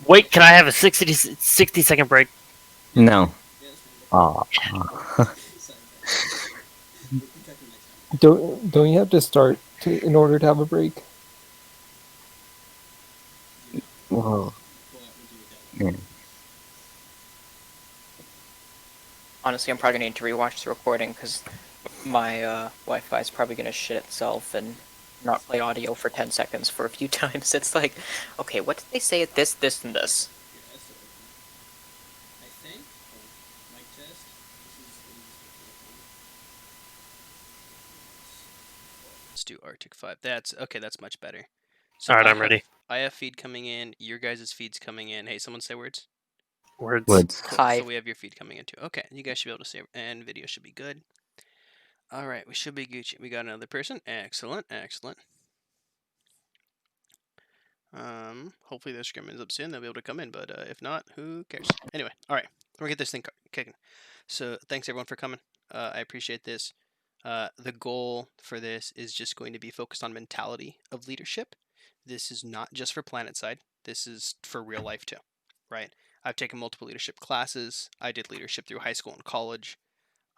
Wait, can I have a 60-second break? No. Aw. Don't you have to start in order to have a break? Whoa. Yeah. Honestly, I'm probably gonna need to rewatch the recording because my Wi-Fi is probably gonna shit itself and not play audio for 10 seconds for a few times. It's like, okay, what did they say at this, and this? Let's do Arctic 5. That's okay. That's much better. So All right, I'm ready. I have feed coming in. Your guys' feed's coming in. Hey, someone say words. Words. Woods. Cool. Hi. So we have your feed coming in too. Okay, you guys should be able to say, and video should be good. All right, we should be Gucci. We got another person. Excellent, excellent. Hopefully their scrim ends up soon. They'll be able to come in, but if not, who cares? Anyway, all right, we'll get this thing kicking. So thanks everyone for coming. I appreciate this. The goal for this is just going to be focused on mentality of leadership. This is not just for PlanetSide. This is for real life too, right? I've taken multiple leadership classes. I did leadership through high school and college.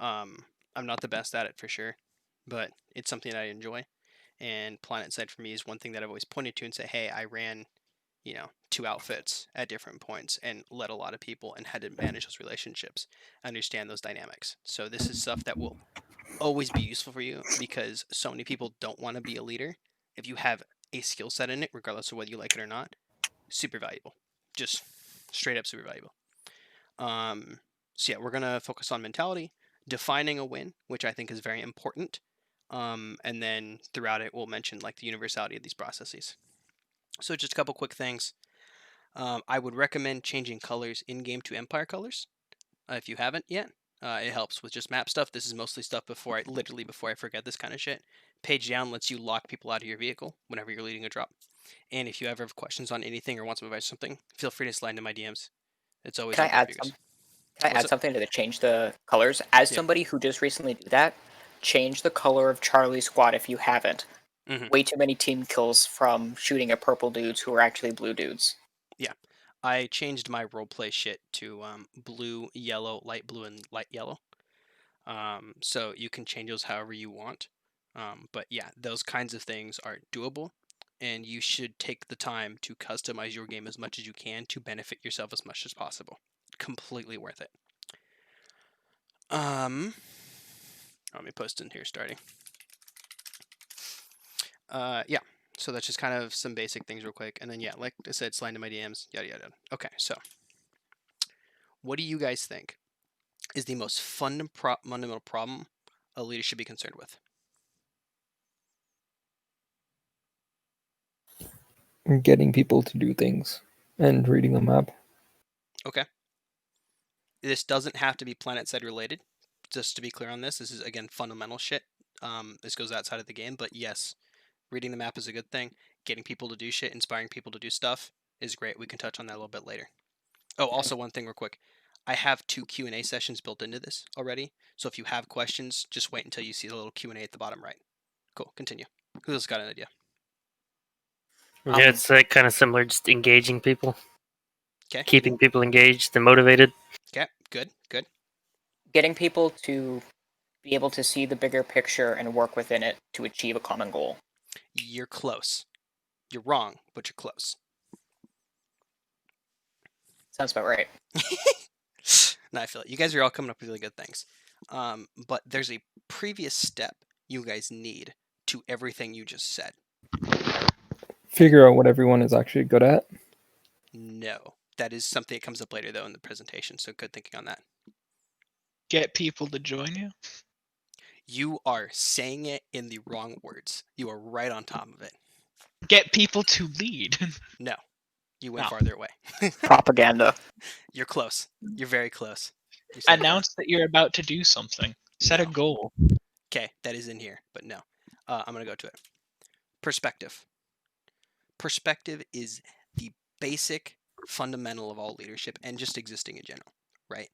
I'm not the best at it for sure, but it's something that I enjoy. And PlanetSide for me is one thing that I've always pointed to and say, hey, I ran, 2 outfits at different points and led a lot of people and had to manage those relationships, understand those dynamics. So this is stuff that will always be useful for you because so many people don't want to be a leader. If you have a skill set in it, regardless of whether you like it or not, super valuable. Just straight up super valuable. So yeah, we're gonna focus on mentality, defining a win, which I think is very important. And then throughout it, we'll mention like the universality of these processes. So just a couple quick things. I would recommend changing colors in game to Empire colors if you haven't yet. It helps with just map stuff. This is mostly stuff before I forget this kind of shit. Page down lets you lock people out of your vehicle whenever you're leading a drop. And if you ever have questions on anything or want some advice or something, feel free to slide into my DMs. It's always Can I open add for you guys. Can I What's add up? something to change the colors? As Yeah. somebody who just recently did that, change the color of Charlie's squad if you haven't. Mhm. Way too many team kills from shooting at purple dudes who are actually blue dudes. Yeah. I changed my roleplay shit to blue, yellow, light blue, and light yellow. So you can change those however you want. But yeah, those kinds of things are doable, and you should take the time to customize your game as much as you can to benefit yourself as much as possible. Completely worth it. Let me post in here starting. Yeah. So that's just kind of some basic things real quick, and then yeah, like I said, slide into my DMs, yada yada. Okay, so what do you guys think is the most fundamental problem a leader should be concerned with? Getting people to do things and reading a map. Okay. This doesn't have to be PlanetSide related. Just to be clear on this is again fundamental shit. This goes outside of the game, but yes, reading the map is a good thing. Getting people to do shit, inspiring people to do stuff is great. We can touch on that a little bit later. Oh, also one thing real quick. I have 2 Q&A sessions built into this already. So if you have questions, just wait until you see the little Q&A at the bottom right. Cool, continue. Who else got an idea? Yeah, it's kind of similar, just engaging people, Okay. keeping people engaged and motivated. Okay, good, good. Getting people to be able to see the bigger picture and work within it to achieve a common goal. You're close. You're wrong, but you're close. Sounds about right. No, I feel it. You guys are all coming up with really good things. But there's a previous step you guys need to everything you just said. Figure out what everyone is actually good at. No. That is something that comes up later, though, in the presentation, so good thinking on that. Get people to join you? You are saying it in the wrong words. You are right on top of it. Get people to lead. No. You went No. farther away. Propaganda. You're close. You're very close. Announce that you're about to do something. Set a No. goal. Okay, that is in here, but no. I'm going to go to it. Perspective. Perspective is the basic fundamental of all leadership and just existing in general, right?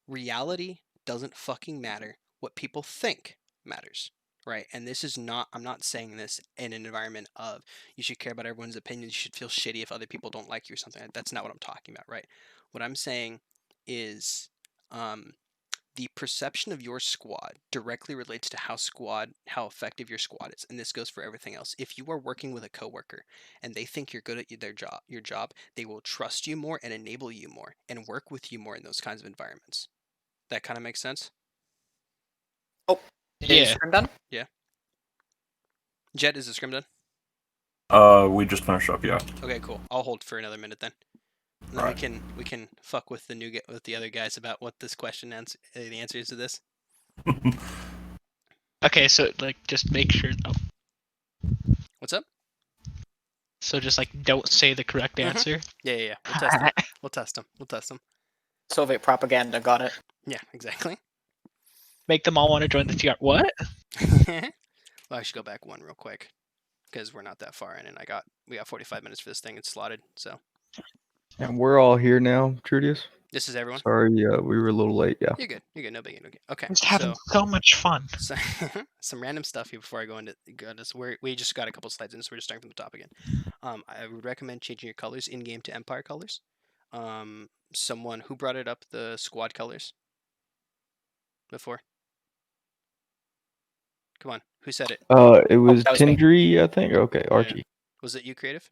Reality doesn't fucking matter. What people think matters. right? And this is not, I'm not saying this in an environment of you should care about everyone's opinion, you should feel shitty if other people don't like you or something. That's not what I'm talking about, right? What I'm saying is the perception of your squad directly relates to how effective your squad is, and this goes for everything else. If you are working with a coworker and they think you're good at your job, they will trust you more and enable you more and work with you more in those kinds of environments. That kind of makes sense. Oh, is Yeah. Scrim done? Yeah. Jet, is the scrim done? We just finished up, yeah. Okay, cool. I'll hold for another minute then. And then Right. we can fuck with with the other guys about what this question the answer is to this. Okay, so like just make sure. Oh, What's up? so just like don't say the correct Mhm. answer. Yeah. We'll test them. We'll test them. Soviet propaganda, got it. Yeah, exactly. Make them all want to join the TR. What? Well, I should go back one real quick because we're not that far in, and we got 45 minutes for this thing. It's slotted, so And we're all here now, Trudius. this is everyone. Sorry, we were a little late. Yeah. You're good. No biggie. No biggie. Okay, I'm just having so much fun. so some random stuff here before I go into this. We just got a couple slides in, so we're just starting from the top again. I would recommend changing your colors in game to Empire colors. Someone who brought it up, the squad colors before. Come on, who said it? It was that was me. Tindri, I think. Okay, Archie. Was it you, Creative?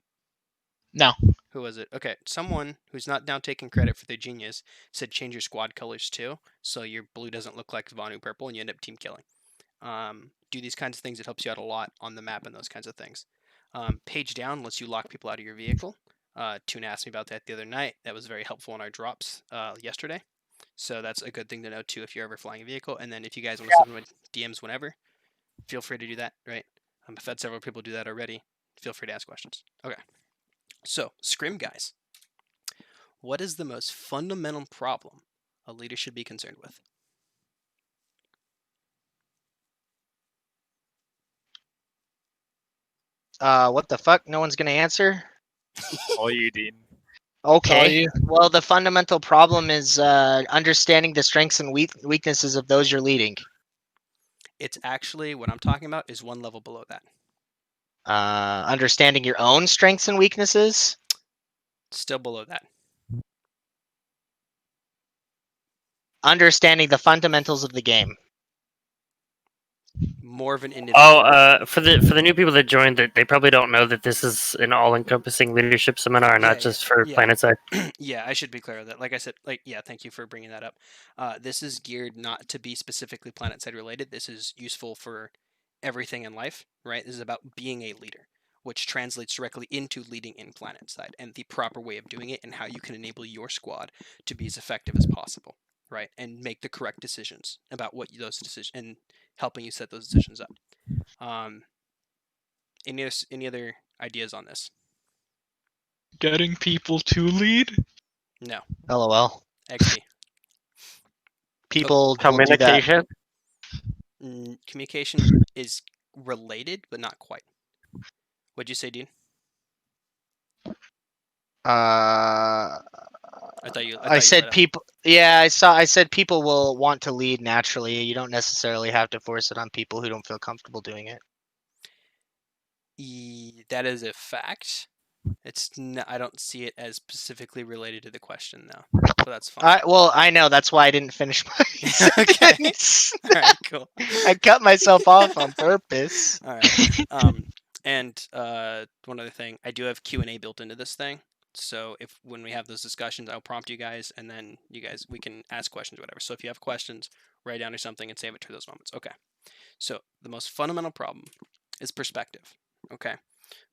No. Who was it? Okay, someone who's not now taking credit for their genius said change your squad colors too, so your blue doesn't look like Vanu purple and you end up team killing. Do these kinds of things. It helps you out a lot on the map and those kinds of things. Page down lets you lock people out of your vehicle. Tuna asked me about that the other night. That was very helpful in our drops yesterday. So that's a good thing to know too if you're ever flying a vehicle. And then if you guys want to send me DMs whenever, feel free to do that, right? I've had several people do that already. Feel free to ask questions. Okay. So, scrim guys. What is the most fundamental problem a leader should be concerned with? What the fuck? No one's gonna answer? All you, Dean. Okay. you. Well, the fundamental problem is understanding the strengths and weaknesses of those you're leading. It's actually, what I'm talking about is one level below that. Understanding your own strengths and weaknesses. Still below that. Understanding the fundamentals of the game. More of an individual. For the new people that joined, that they probably don't know that this is an all-encompassing leadership seminar, not just for PlanetSide. Yeah, I should be clear with that. Like I said, thank you for bringing that up. This is geared not to be specifically PlanetSide related. This is useful for everything in life, right? This is about being a leader, which translates directly into leading in PlanetSide and the proper way of doing it and how you can enable your squad to be as effective as possible, right? And make the correct decisions about what those decisions and helping you set those decisions up. Any other ideas on this? Getting people to lead. No. LOL. XD. People will do that. Communication. Communication is related, but not quite. What'd you say, Dean? I said people. Yeah, I said people will want to lead naturally. You don't necessarily have to force it on people who don't feel comfortable doing it. That is a fact. I don't see it as specifically related to the question, though. So that's fine. Well, I know. That's why I didn't finish my Okay. sentence. All right, cool. I cut myself off on purpose. All right. And one other thing, I do have Q&A built into this thing. So when we have those discussions, I'll prompt you guys, and then we can ask questions or whatever. So if you have questions, write down or something and save it to those moments. Okay. So the most fundamental problem is perspective. Okay.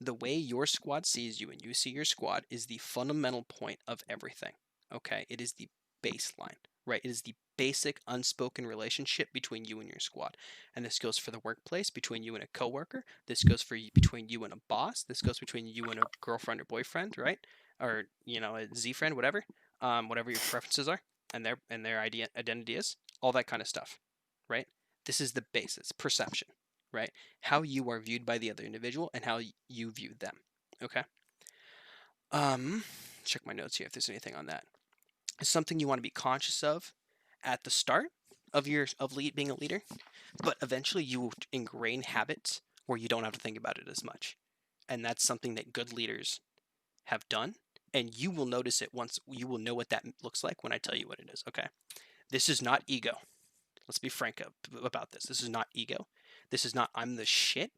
The way your squad sees you and you see your squad is the fundamental point of everything. Okay. It is the baseline, right? It is the basic unspoken relationship between you and your squad. And this goes for the workplace, between you and a coworker. This goes between you and a boss. This goes between you and a girlfriend or boyfriend, right? Or, a Z friend, whatever. Whatever your preferences are and their identity is. All that kind of stuff, right? This is the basis, perception, right? How you are viewed by the other individual and how you view them. Okay. Check my notes here if there's anything on that. It's something you want to be conscious of at the start, of being a leader, but eventually you will ingrain habits where you don't have to think about it as much. And that's something that good leaders have done, and you will notice it once. You will know what that looks like when I tell you what it is. Okay, this is not ego. Let's be frank about this. This is not ego. This is not I'm the shit,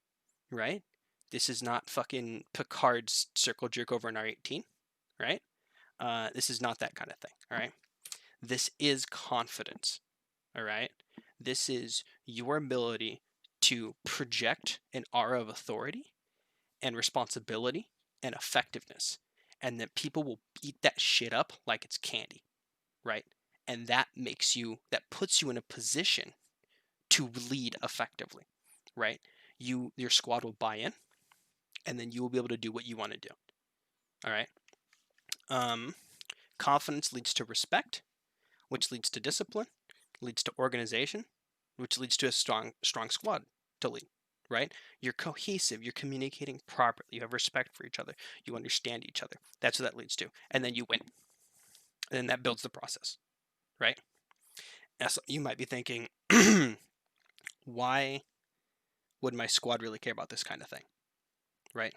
right? This is not fucking Picard's circle jerk over in R18, right? This is not that kind of thing, all right? This is confidence, all right? This is your ability to project an aura of authority and responsibility and effectiveness, and that people will eat that shit up like it's candy, right? And that puts you in a position to lead effectively, right? Your squad will buy in, and then you will be able to do what you want to do. All right. Confidence leads to respect, which leads to discipline, leads to organization, which leads to a strong squad to lead. Right? You're cohesive. You're communicating properly. You have respect for each other. You understand each other. That's what that leads to, and then you win. And then that builds the process. Right? Now, so you might be thinking, why would my squad really care about this kind of thing? Right?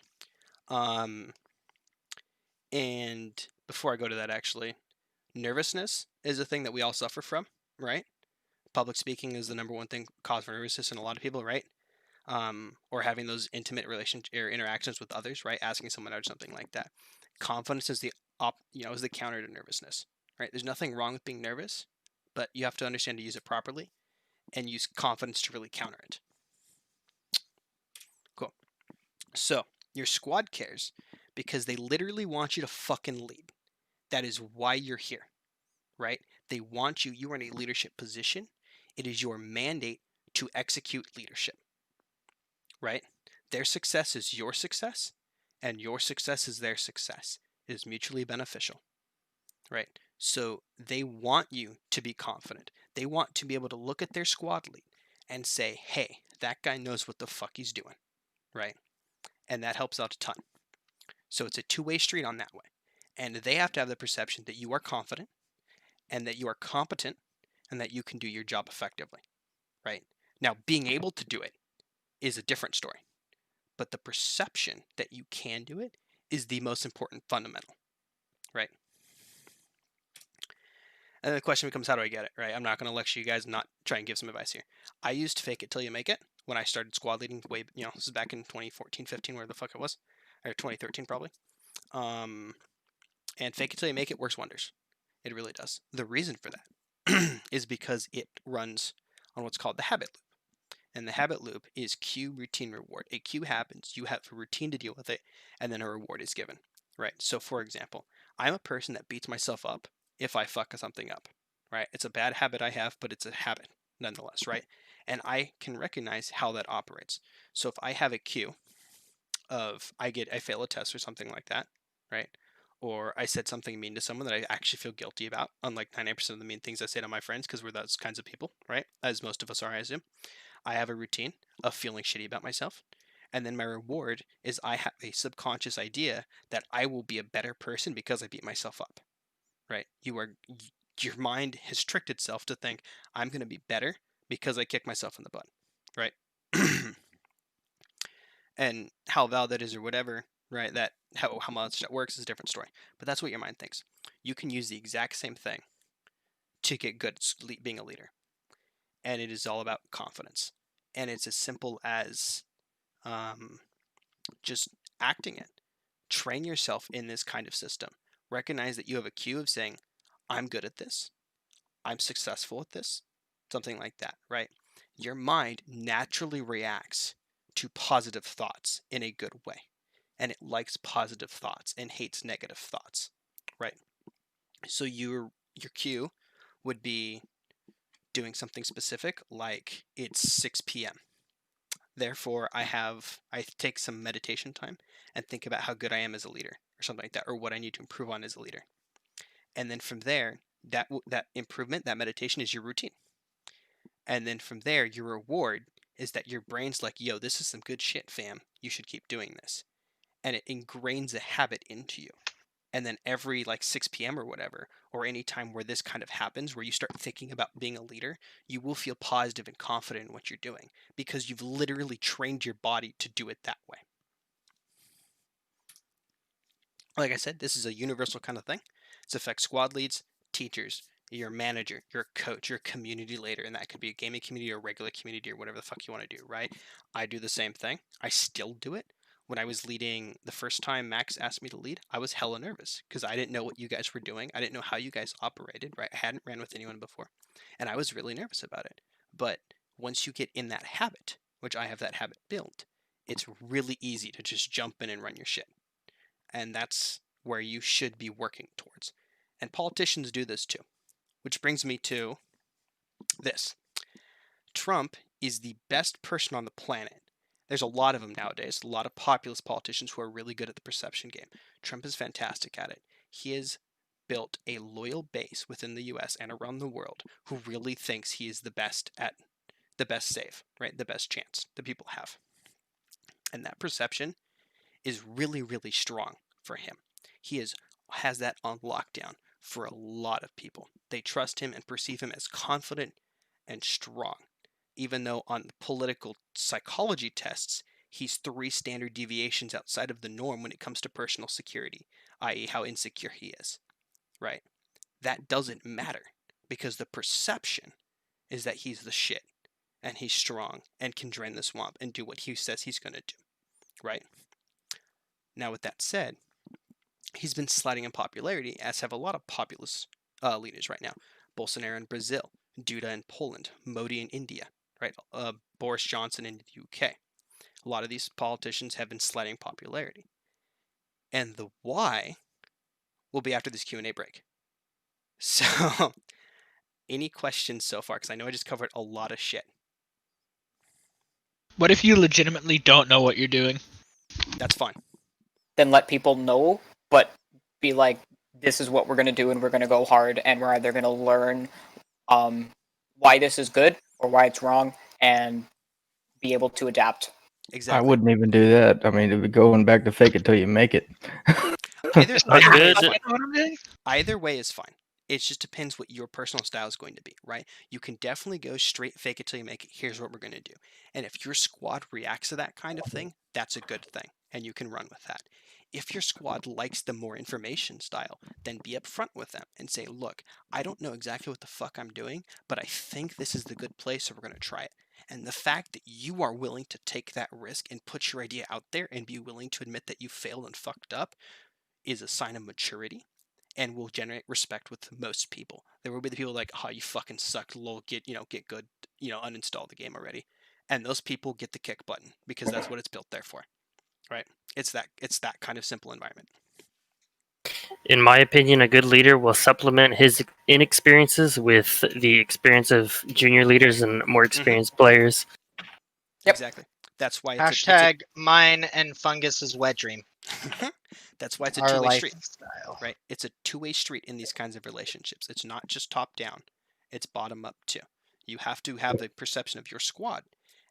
And before I go to that, actually, nervousness is a thing that we all suffer from, right? Public speaking is the number one thing cause for nervousness in a lot of people, right? Or having those intimate interactions with others, right? Asking someone out or something like that. Confidence is the counter to nervousness, right? There's nothing wrong with being nervous, but you have to understand to use it properly and use confidence to really counter it. Cool. So your squad cares because they literally want you to fucking lead. That is why you're here, right? They want you. You are in a leadership position. It is your mandate to execute leadership, right? Their success is your success, and your success is their success. It is mutually beneficial, right? So they want you to be confident. They want to be able to look at their squad lead and say, hey, that guy knows what the fuck he's doing, right? And that helps out a ton. So it's a two-way street on that way. And they have to have the perception that you are confident and that you are competent and that you can do your job effectively, right? Now, being able to do it is a different story. But the perception that you can do it is the most important fundamental, right? And then the question becomes, how do I get it, right? I'm not going to lecture you guys and not try and give some advice here. I used fake it till you make it when I started squad leading this is back in 2014, 15, where the fuck it was, or 2013 probably. And fake it till you make it works wonders. It really does. The reason for that is because it runs on what's called the habit loop. And the habit loop is cue, routine, reward. A cue happens, you have a routine to deal with it, and then a reward is given, right? So for example, I'm a person that beats myself up if I fuck something up, right? It's a bad habit I have, but it's a habit nonetheless, right? And I can recognize how that operates. So if I have a cue of I fail a test or something like that, right? Or I said something mean to someone that I actually feel guilty about, unlike 99% of the mean things I say to my friends, because we're those kinds of people, right? As most of us are, I assume. I have a routine of feeling shitty about myself. And then my reward is I have a subconscious idea that I will be a better person because I beat myself up, right? Your mind has tricked itself to think I'm going to be better because I kicked myself in the butt, right? And how valid that is or whatever, right? That how much that works is a different story. But that's what your mind thinks. You can use the exact same thing to get good at being a leader. And it is all about confidence. And it's as simple as just acting it. Train yourself in this kind of system. Recognize that you have a cue of saying, I'm good at this. I'm successful at this. Something like that, right? Your mind naturally reacts to positive thoughts in a good way. And it likes positive thoughts and hates negative thoughts, right? So your cue would be doing something specific, like it's 6 p.m. Therefore, I take some meditation time and think about how good I am as a leader or something like that, or what I need to improve on as a leader. And then from there, that improvement, that meditation is your routine. And then from there, your reward is that your brain's like, yo, this is some good shit, fam. You should keep doing this. And it ingrains a habit into you, And then every like 6 p.m. or whatever, or any time where this kind of happens, where you start thinking about being a leader, you will feel positive and confident in what you're doing because you've literally trained your body to do it that way. Like I said, this is a universal kind of thing. This affects squad leads, teachers, your manager, your coach, your community leader, and that could be a gaming community or a regular community or whatever the fuck you want to do, right? I do the same thing. I still do it. When I was leading the first time Max asked me to lead, I was hella nervous because I didn't know what you guys were doing. I didn't know how you guys operated, right? I hadn't ran with anyone before, and I was really nervous about it. But once you get in that habit, which I have that habit built, it's really easy to just jump in and run your shit. And that's where you should be working towards. And politicians do this too. Which brings me to this. Trump is the best person on the planet. There's a lot of them nowadays, a lot of populist politicians who are really good at the perception game. Trump is fantastic at it. He has built a loyal base within the US and around the world who really thinks he is the best at the best save, right? The best chance that people have. And that perception is really, really strong for him. He has that on lockdown for a lot of people. They trust him and perceive him as confident and strong, even though on the political psychology tests, he's 3 standard deviations outside of the norm when it comes to personal security, i.e. how insecure he is, right? That doesn't matter because the perception is that he's the shit and he's strong and can drain the swamp and do what he says he's going to do, right? Now, with that said, he's been sliding in popularity, as have a lot of populist leaders right now. Bolsonaro in Brazil, Duda in Poland, Modi in India, right? Boris Johnson in the UK. A lot of these politicians have been sliding in popularity. And the why will be after this Q&A break. So, any questions so far? Because I know I just covered a lot of shit. What if you legitimately don't know what you're doing? That's fine. Then let people know, but be like, this is what we're going to do and we're going to go hard and we're either going to learn why this is good or why it's wrong and be able to adapt. Exactly. I wouldn't even do that. I mean, it'd be going back to fake it till you make it. Either way is fine. It just depends what your personal style is going to be, right? You can definitely go straight fake it till you make it. Here's what we're going to do. And if your squad reacts to that kind of thing, that's a good thing. And you can run with that. If your squad likes the more information style, then be upfront with them and say, look, I don't know exactly what the fuck I'm doing, but I think this is the good place, so we're going to try it. And the fact that you are willing to take that risk and put your idea out there and be willing to admit that you failed and fucked up is a sign of maturity and will generate respect with most people. There will be the people like, oh, you fucking suck, lol, get good, uninstall the game already. And those people get the kick button because that's what it's built there for, right? It's that kind of simple environment. In my opinion, a good leader will supplement his inexperiences with the experience of junior leaders and more experienced players. Yep. Exactly. That's why Hashtag mine and Fungus's wet dream. That's why it's a Our two-way street, lifestyle. right? It's a two-way street in these kinds of relationships. It's not just top down; it's bottom up too. You have to have the perception of your squad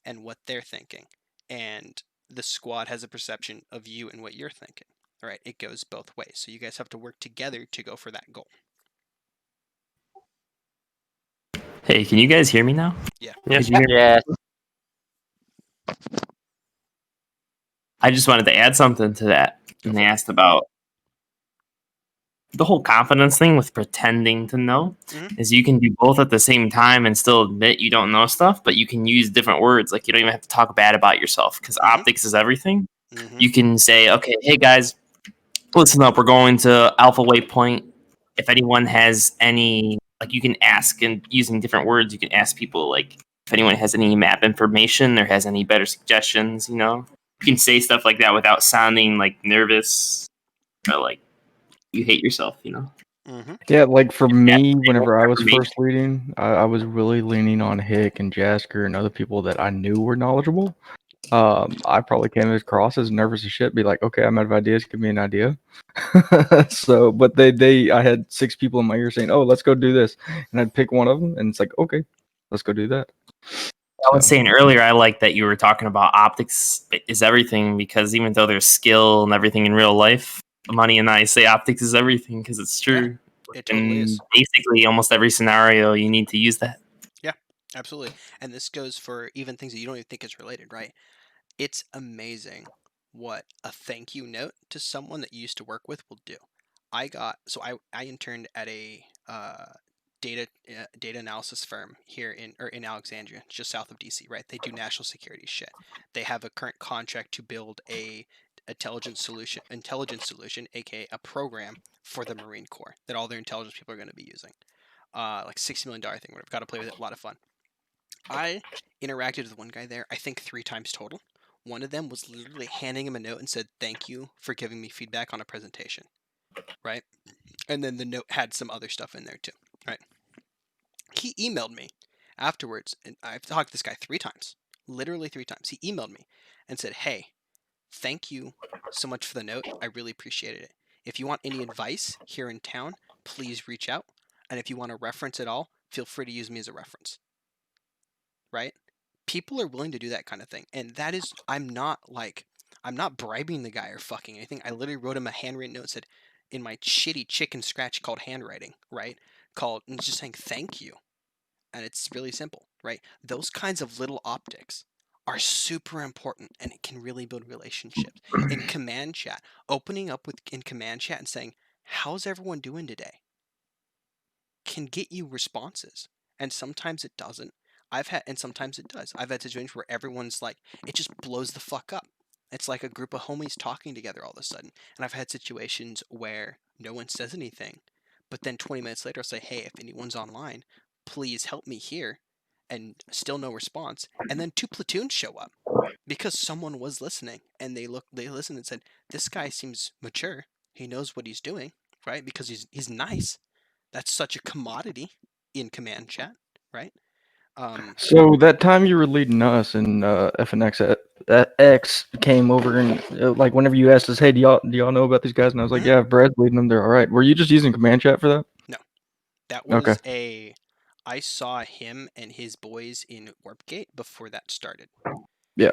and what they're thinking, and the squad has a perception of you and what you're thinking. All right, it goes both ways. So you guys have to work together to go for that goal. Hey, can you guys hear me now? Yeah. Yes. Yeah. I just wanted to add something to that. And they asked about the whole confidence thing with pretending to know. Is you can do both at the same time and still admit you don't know stuff, but you can use different words. Like you don't even have to talk bad about yourself because optics is everything. You can say, okay, hey guys, listen up. We're going to Alpha Waypoint. If anyone has any, like you can ask and using different words, you can ask people like if anyone has any map information or has any better suggestions, you can say stuff like that without sounding like nervous or like you hate yourself, Yeah, like for me, whenever I was first leading, I was really leaning on Hick and Jasker and other people that I knew were knowledgeable. I probably came across as nervous as shit, be like, okay, I'm out of ideas, give me an idea. So, but I had 6 people in my ear saying, oh, let's go do this. And I'd pick one of them and it's like, okay, let's go do that. I was saying earlier, I like that you were talking about optics is everything because even though there's skill and everything in real life, money, and I say optics is everything because it's true. It totally is. Basically, almost every scenario, you need to use that. Yeah, absolutely. And this goes for even things that you don't even think is related, right? It's amazing what a thank you note to someone that you used to work with will do. I interned at a data analysis firm here in Alexandria, just south of DC, right? They do national security shit. They have a current contract to build a intelligence solution, aka a program for the Marine Corps that all their intelligence people are going to be using. Like $60 million thing. We've got to play with it. A lot of fun. I interacted with one guy there, I think 3 times total. One of them was literally handing him a note and said, "Thank you for giving me feedback on a presentation." Right? And then the note had some other stuff in there too. Right? He emailed me afterwards, and I've talked to this guy 3 times. Literally 3 times. He emailed me and said, "Hey, thank you so much for the note. I really appreciated it. If you want any advice here in town, please reach out. And if you want a reference at all, feel free to use me as a reference." Right? People are willing to do that kind of thing. And that is, I'm not bribing the guy or fucking anything. I literally wrote him a handwritten note that said, in my shitty chicken scratch called handwriting, right? And just saying thank you. And it's really simple, right? Those kinds of little optics are super important, and it can really build relationships. In command chat, opening up in command chat and saying, "How's everyone doing today?" can get you responses. And sometimes it doesn't. And sometimes it does. I've had situations where everyone's like, it just blows the fuck up. It's like a group of homies talking together all of a sudden. And I've had situations where no one says anything, but then 20 minutes later I'll say, "Hey, if anyone's online, please help me here," and still no response. And then 2 platoons show up because someone was listening, and they listened and said, "This guy seems mature. He knows what he's doing," right? Because he's nice. That's such a commodity in command chat, right? So that time you were leading us and FNX X came over and like whenever you asked us, "Hey, do y'all know about these guys?" And I was like, "Yeah, if Brad's leading them, they're all right." Were you just using command chat for that? No, that was I saw him and his boys in Warpgate before that started. Yeah.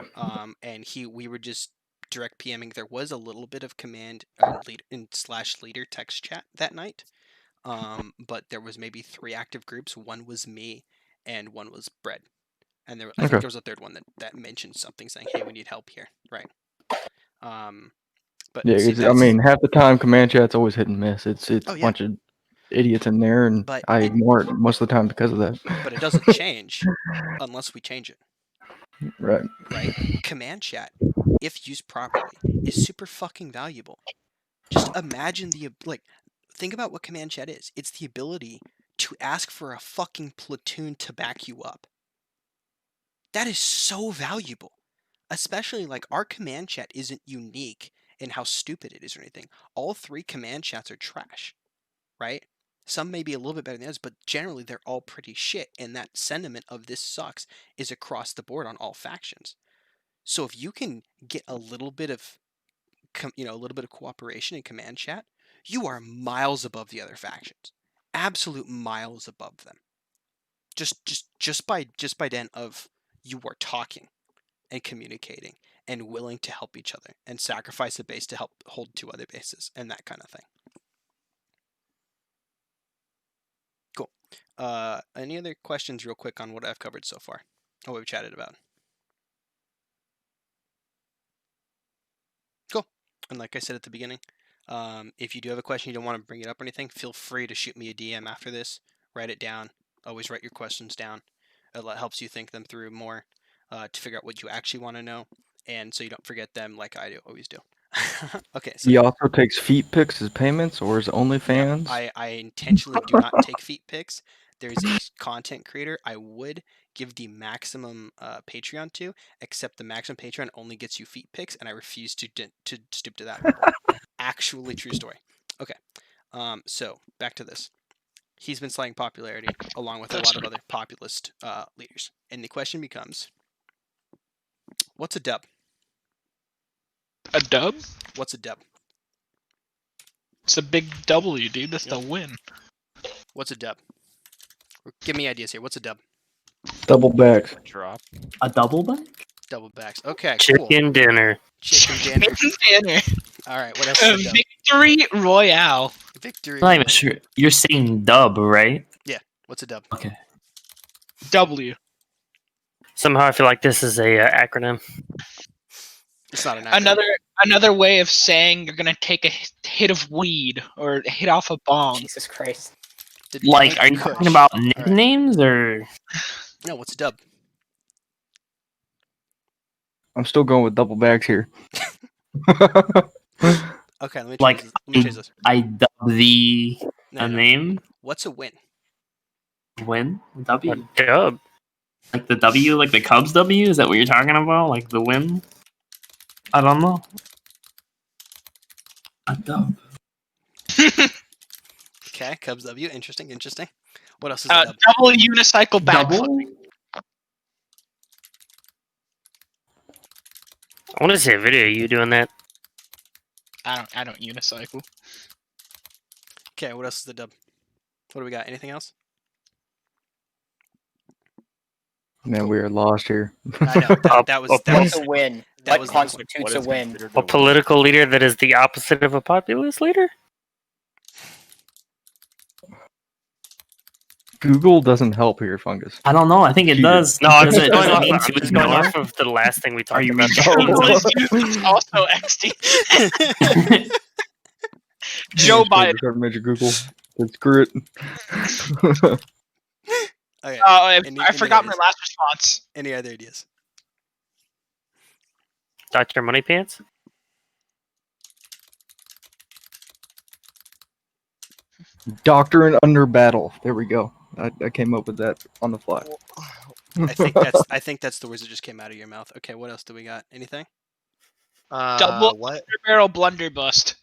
And we were just direct PMing. There was a little bit of command /leader text chat that night. But there was maybe 3 active groups. One was me, and one was Bread, and I think there was a third one that mentioned something saying, "Hey, we need help here," right? But yeah, see, I mean, half the time command chat's always hit and miss. It's a bunch of idiots in there, and I ignore it most of the time because of that. But it doesn't change unless we change it. Right. Right? Command chat, if used properly, is super fucking valuable. Just imagine think about what command chat is. It's the ability to ask for a fucking platoon to back you up. That is so valuable. Especially our command chat isn't unique in how stupid it is or anything. All 3 command chats are trash, right? Some may be a little bit better than others, but generally they're all pretty shit. And that sentiment of "this sucks" is across the board on all factions. So if you can get a little bit of cooperation in command chat, you are miles above the other factions. Absolute miles above them. Just by dint of you are talking and communicating and willing to help each other and sacrifice a base to help hold 2 other bases and that kind of thing. Cool. Any other questions real quick on what I've covered so far? What we've chatted about? Cool. And like I said at the beginning, if you do have a question, you don't want to bring it up or anything, feel free to shoot me a DM after this. Write it down. Always write your questions down. It helps you think them through more to figure out what you actually want to know, and so you don't forget them like I always do. Okay. So he also takes feet pics as payments, or is OnlyFans? No, I intentionally do not take feet pics. There's a content creator I would give the maximum Patreon to, except the maximum Patreon only gets you feet pics, and I refuse to stoop to that level. Actually, true story. Okay. So back to this. He's been sliding popularity along with a lot of other populist leaders, and the question becomes, what's a dub? A dub? What's a dub? It's a big W, dude. That's the win. What's a dub? Give me ideas here. What's a dub? Double backs. Drop. A double back? Double backs. Okay, Chicken cool. dinner. Chicken dinner. Dinner. All right. What else is the dub? Victory Royale. Victory. I'm not even Royale. sure. You're saying dub, right? What's a dub? Okay. W. Somehow I feel like this is a acronym. It's not an acronym. Another way of saying you're gonna take a hit of weed or hit off a bong. Jesus Christ. Like, are you talking about nicknames or? No, what's a dub? I'm still going with double bags here. Okay, let me Like, change this. Let me change this. I dub the No, no. name. What's a win? Win? W? Dub. Like the W, like the Cubs W? Is that what you're talking about? Like the win? I don't know. A dub. Okay, Cubs W. Interesting. What else is a dub? Double unicycle backflip. Double? I want to see a video of you doing that. I don't unicycle. Okay, what else is the dub? What do we got? Anything else? Man, we are lost here. I know that was What's a win? that What was constitutes a win? A political leader that is the opposite of a populist leader? Google doesn't help here, Fungus. I don't know. I think it does. No, I'm Does just it, going does it off. mean I'm to just going ignore? off of the last thing we Are talked you about. It's also XD. Joe Biden. Major Google. Screw it. Okay. I forgot my last response. Any other ideas? Dr. Moneypants? Doctrine under battle. There we go. I came up with that on the fly. I think that's the words that just came out of your mouth. Okay, what else do we got? Anything? Double What? barrel blunderbust.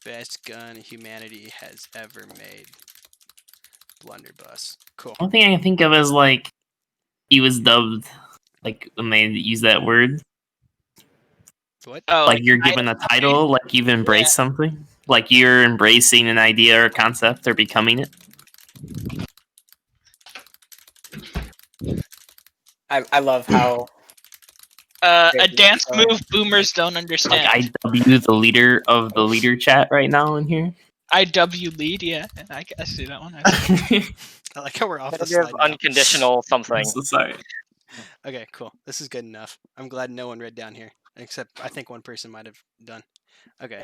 Best gun humanity has ever made. Blunderbuss. Cool. One thing I can think of is like he was dubbed like when they use that word. What? Oh, Like you're given a title, like you've embraced something. Like you're embracing an idea or concept or becoming it. I love how a dance move boomers don't understand. Like I the leader of the leader chat right now in here. IW lead, yeah. I see that one. I like how we're off the slide now. Unconditional something. So sorry. Okay, cool. This is good enough. I'm glad no one read down here, except I think one person might have done. Okay.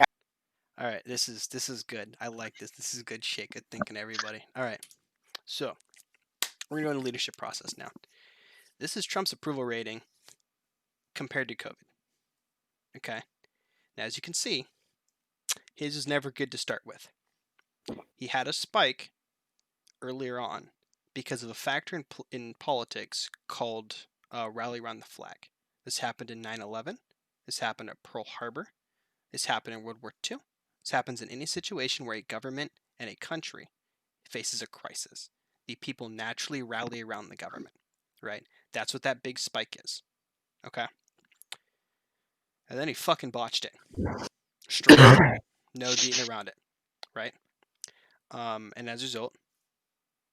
All right. This is good. I like this. This is good shit. Good thinking, everybody. All right. So we're gonna go into leadership process now. This is Trump's approval rating compared to COVID. Okay. Now, as you can see, his is never good to start with. He had a spike earlier on because of a factor in politics called rally around the flag. This happened in 9/11. This happened at Pearl Harbor. This happened in World War II. This happens in any situation where a government and a country faces a crisis. The people naturally rally around the government, right? That's what that big spike is. Okay? And then he fucking botched it. Straight up. No beating around it, right? And as a result,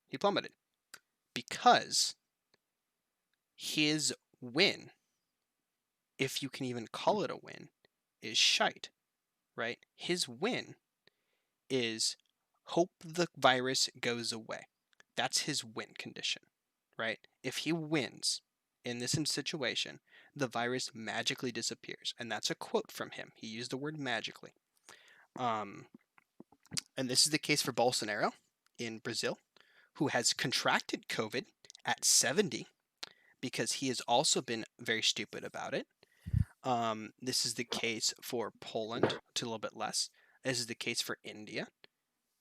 he plummeted. Because his win, if you can even call it a win, is shite, right? His win is hope the virus goes away. That's his win condition, right? If he wins in this situation, the virus magically disappears. And that's a quote from him. He used the word magically. And this is the case for Bolsonaro in Brazil, who has contracted COVID at 70 because he has also been very stupid about it. This is the case for Poland, to a little bit less. This is the case for India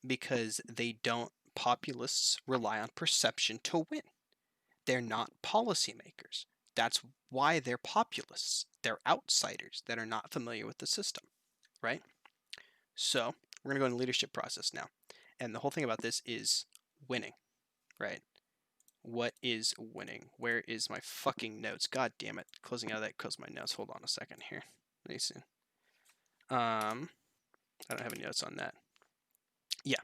because they don't, populists rely on perception to win. They're not policymakers. That's why they're populists. They're outsiders that are not familiar with the system, right? So we're going to go in the leadership process now. And the whole thing about this is winning, right? What is winning? Where is my fucking notes? God damn it. Closing out of that, close my notes. Hold on a second here. Let me see. I don't have any notes on that. Yeah.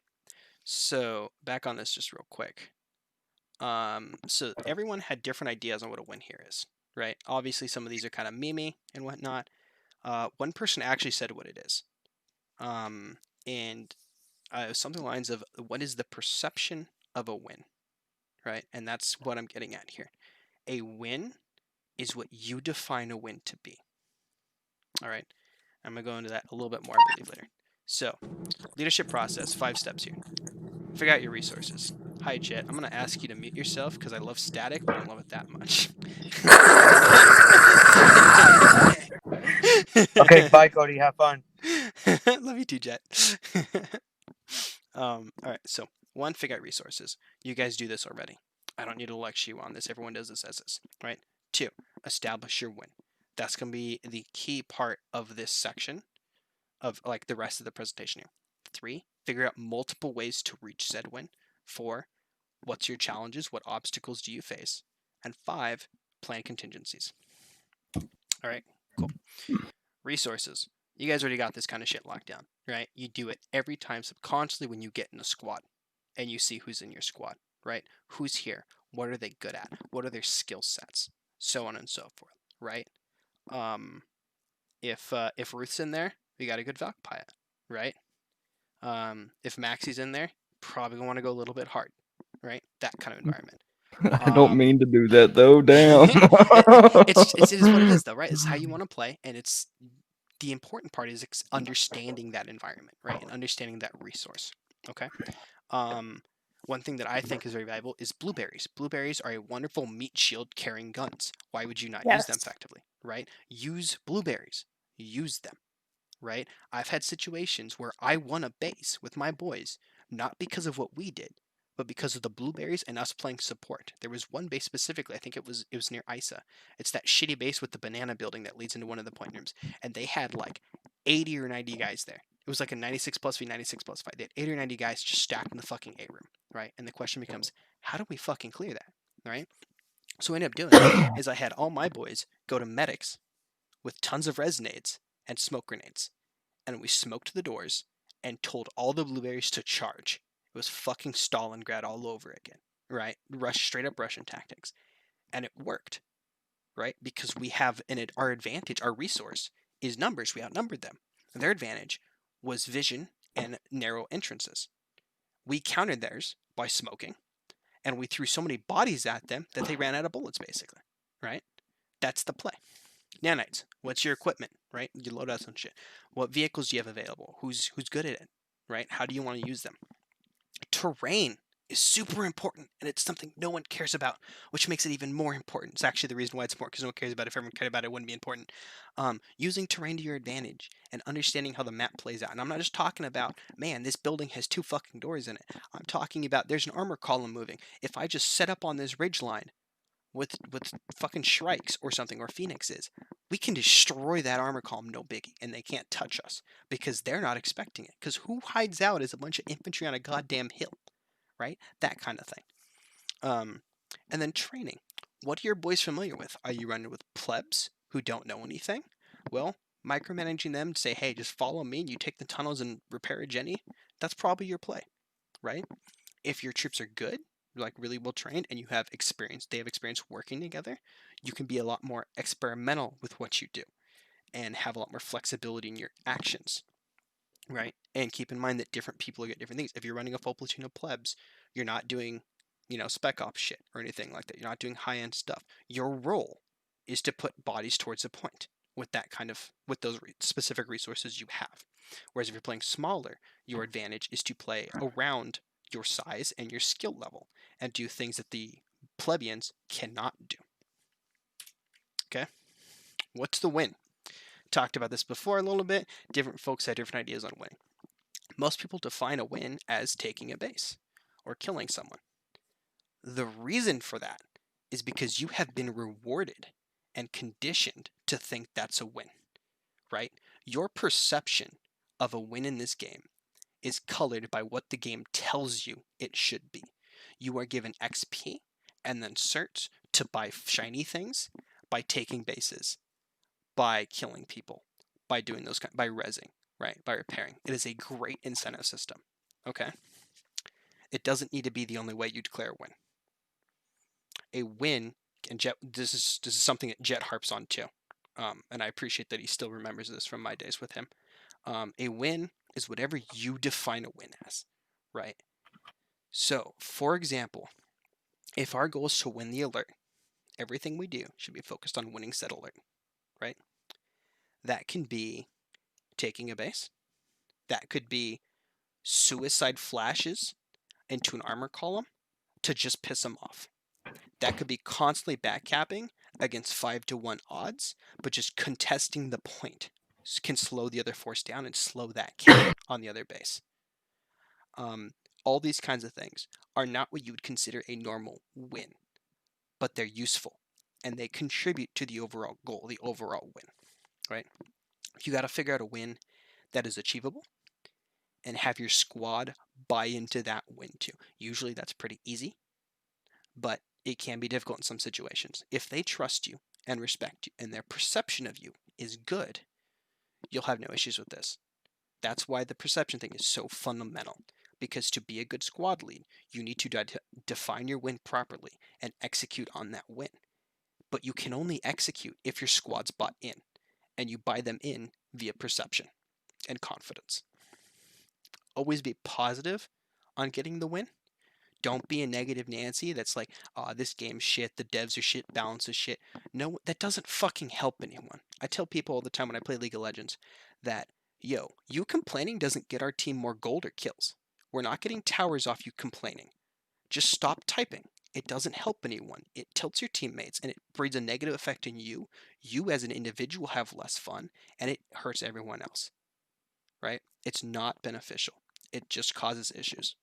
So back on this just real quick. So everyone had different ideas on what a win here is, right? Obviously, some of these are kind of memey and whatnot. One person actually said what it is, and something lines of what is the perception of a win, right? And that's what I'm getting at here. A win is what you define a win to be. All right, I'm gonna go into that a little bit more, I believe, later. So, leadership process, 5 steps here. Figure out your resources. Hi, Jet. I'm gonna ask you to mute yourself because I love static, but I don't love it that much. Okay, bye, Cody. Have fun. Love you too, Jet. All right, so 1, figure out resources. You guys do this already. I don't need to lecture you on this. Everyone does this as this, right? 2, establish your win. That's going to be the key part of this section of like the rest of the presentation here. 3, figure out multiple ways to reach said win. 4, what's your challenges? What obstacles do you face? And 5, plan contingencies. All right, cool. Resources. You guys already got this kind of shit locked down, right? You do it every time subconsciously when you get in a squad and you see who's in your squad, right? Who's here? What are they good at? What are their skill sets? So on and so forth, right? If Ruth's in there, we got a good Valk pilot, right? If Maxie's in there, probably want to go a little bit hard, right? That kind of environment. I don't mean to do that though. Damn. it is what it is though, right? It's how you want to play, and it's the important part is understanding that environment, right? And understanding that resource. Okay. One thing that I think is very valuable is blueberries. Blueberries are a wonderful meat shield carrying guns. Why would you not use them effectively, right? Use blueberries. Use them, right? I've had situations where I won a base with my boys, not because of what we did, but because of the blueberries and us playing support. There was one base specifically, I think it was near Isa. It's that shitty base with the banana building that leads into one of the point rooms. And they had like 80 or 90 guys there. It was like a 96 plus v 96 plus fight. They had 80 or 90 guys just stacked in the fucking A room, right? And the question becomes, how do we fucking clear that, right? So what I ended up doing is I had all my boys go to medics with tons of resonades and smoke grenades. And we smoked the doors and told all the blueberries to charge. It was fucking Stalingrad all over again, right? Straight up Russian tactics. And it worked, right? Because we have our advantage, our resource is numbers. We outnumbered them. And their advantage was vision and narrow entrances. We countered theirs by smoking, and we threw so many bodies at them that they ran out of bullets, basically, right? That's the play. Nanites, what's your equipment, right? You load out some shit. What vehicles do you have available? Who's good at it, right? How do you want to use them? Terrain is super important, and it's something no one cares about, which makes it even more important. It's actually the reason why it's important, because no one cares about it. If everyone cared about it, it wouldn't be important. Using terrain to your advantage and understanding how the map plays out. And I'm not just talking about, man, this building has 2 fucking doors in it. I'm talking about there's an armor column moving. If I just set up on this ridge line with fucking Shrikes or something, or Phoenixes, we can destroy that armor column, no biggie, and they can't touch us because they're not expecting it. Because who hides out as a bunch of infantry on a goddamn hill, right? That kind of thing. And then training. What are your boys familiar with? Are you running with plebs who don't know anything? Well, micromanaging them to say, hey, just follow me and you take the tunnels and repair a Jenny, that's probably your play, right? If your troops are good, like really well trained, and you have experience, they have experience working together, you can be a lot more experimental with what you do and have a lot more flexibility in your actions, right? And keep in mind that different people get different things. If you're running a full platoon of plebs, you're not doing, spec ops shit or anything like that. You're not doing high-end stuff. Your role is to put bodies towards a point with those specific resources you have. Whereas if you're playing smaller, your advantage is to play around your size and your skill level and do things that the plebeians cannot do. Okay? What's the win? Talked about this before a little bit. Different folks had different ideas on winning. Most people define a win as taking a base or killing someone. The reason for that is because you have been rewarded and conditioned to think that's a win, right? Your perception of a win in this game is colored by what the game tells you it should be. You are given XP and then certs to buy shiny things, by taking bases, by killing people, by doing by rezzing, right? By repairing. It is a great incentive system. Okay? It doesn't need to be the only way you declare a win. A win, and Jet, this is something that Jet harps on too. and I appreciate that he still remembers this from my days with him. A win is whatever you define a win as, right? So, for example, if our goal is to win the alert, everything we do should be focused on winning said alert, right? That can be taking a base. That could be suicide flashes into an armor column to just piss them off. That could be constantly backcapping against 5-1 odds, but just contesting the point can slow the other force down and slow that cap on the other base. All these kinds of things are not what you would consider a normal win, but they're useful and they contribute to the overall goal, the overall win, right? You got to figure out a win that is achievable and have your squad buy into that win too. Usually that's pretty easy, but it can be difficult in some situations. If they trust you and respect you and their perception of you is good, you'll have no issues with this. That's why the perception thing is so fundamental, because to be a good squad lead, you need to define your win properly and execute on that win. But you can only execute if your squad's bought in, and you buy them in via perception and confidence. Always be positive on getting the win. Don't be a negative Nancy that's like, oh, this game's shit, the devs are shit, balance is shit. No, that doesn't fucking help anyone. I tell people all the time when I play League of Legends that, yo, you complaining doesn't get our team more gold or kills. We're not getting towers off you complaining. Just stop typing. It doesn't help anyone. It tilts your teammates and it breeds a negative effect in you. You as an individual have less fun and it hurts everyone else, right? It's not beneficial. It just causes issues.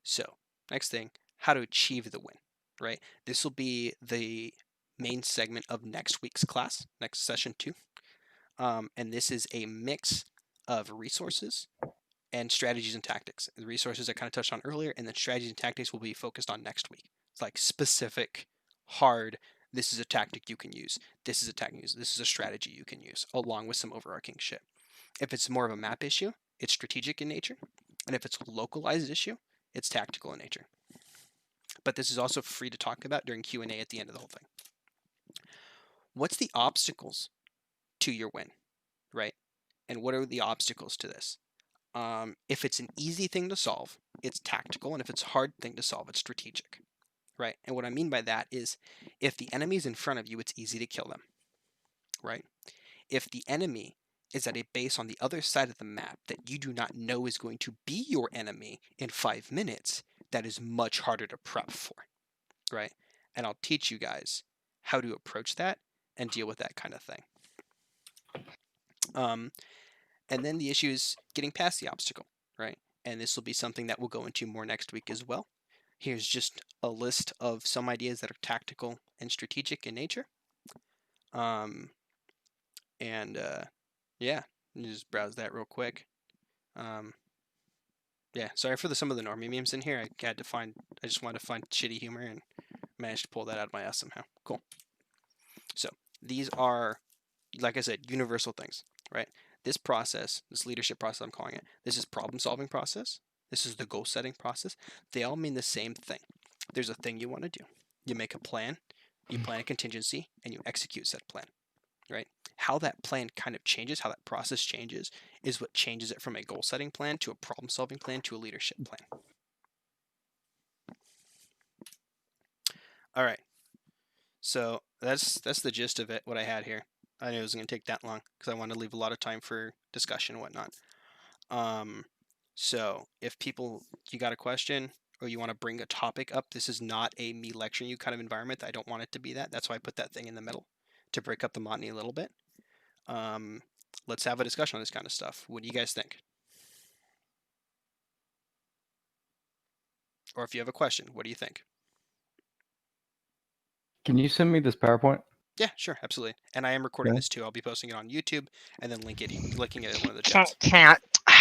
So, next thing, how to achieve the win, right? This will be the main segment of next week's class, next session 2. And this is a mix of resources and strategies and tactics. The resources I kind of touched on earlier, and then strategies and tactics will be focused on next week. It's like specific, hard, this is a tactic you can use, this is a tactic you use, this is a strategy you can use, along with some overarching shit. If it's more of a map issue, it's strategic in nature. And if it's a localized issue, it's tactical in nature. But this is also free to talk about during Q&A at the end of the whole thing. What's the obstacles to your win, right? And what are the obstacles to this? If it's an easy thing to solve, it's tactical, and if it's a hard thing to solve, it's strategic, right? And what I mean by that is if the enemy's in front of you, it's easy to kill them, right? If the enemy is at a base on the other side of the map that you do not know is going to be your enemy in 5 minutes, that is much harder to prep for, right? And I'll teach you guys how to approach that and deal with that kind of thing. And then the issue is getting past the obstacle, right? And this will be something that we'll go into more next week as well. Here's just a list of some ideas that are tactical and strategic in nature. Yeah, just browse that real quick. Yeah, sorry for some of the normie memes in here. I just wanted to find shitty humor and managed to pull that out of my ass somehow. Cool. So these are, like I said, universal things, right? This process, this leadership process I'm calling it, this is problem-solving process. This is the goal-setting process. They all mean the same thing. There's a thing you want to do. You make a plan, you plan a contingency, and you execute said plan, right? How that plan kind of changes, how that process changes, is what changes it from a goal-setting plan to a problem-solving plan to a leadership plan. All right. So that's the gist of it, what I had here. I knew it was going to take that long because I wanted to leave a lot of time for discussion and whatnot. So if you got a question or you want to bring a topic up, this is not a me lecturing you kind of environment. I don't want it to be that. That's why I put that thing in the middle to break up the monotony a little bit. Let's have a discussion on this kind of stuff. What do you guys think? Or if you have a question, what do you think? Can you send me this PowerPoint? Yeah, sure, absolutely. And I am recording this too. I'll be posting it on YouTube and then linking it in one of the Can, chats. can,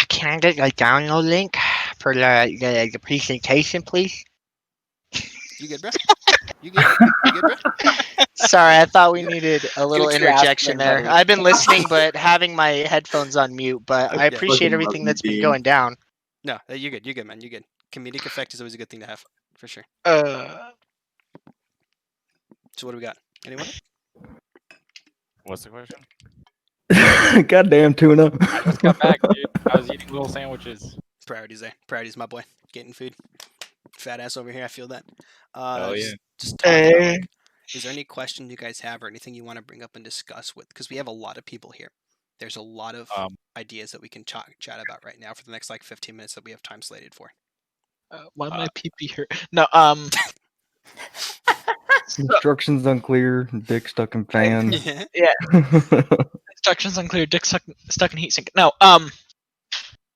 can I get the download link for the presentation, please? You good, bro? You good? You good, bro? Sorry, I thought we needed a little Dude, you're asking interjection him, there. buddy. I've been listening, but having my headphones on mute. But I appreciate fucking everything love that's you, been Dean. going down. No, you're good. You're good, man. You're good. Comedic effect is always a good thing to have, for sure. So what do we got? Anyone? What's the question? Goddamn tuna. I just got back, dude. I was eating little sandwiches. Priorities there. Priorities, my boy. Getting food. Fat ass over here. I feel that. Oh yeah. Just talking about like, is there any question you guys have or anything you want to bring up and discuss with? Because we have a lot of people here. There's a lot of ideas that we can chat about right now for the next like 15 minutes that we have time slated for. Why my pee here? No, Instructions unclear. Dick stuck in fan. yeah. Instructions unclear. Dick stuck in heatsink. No,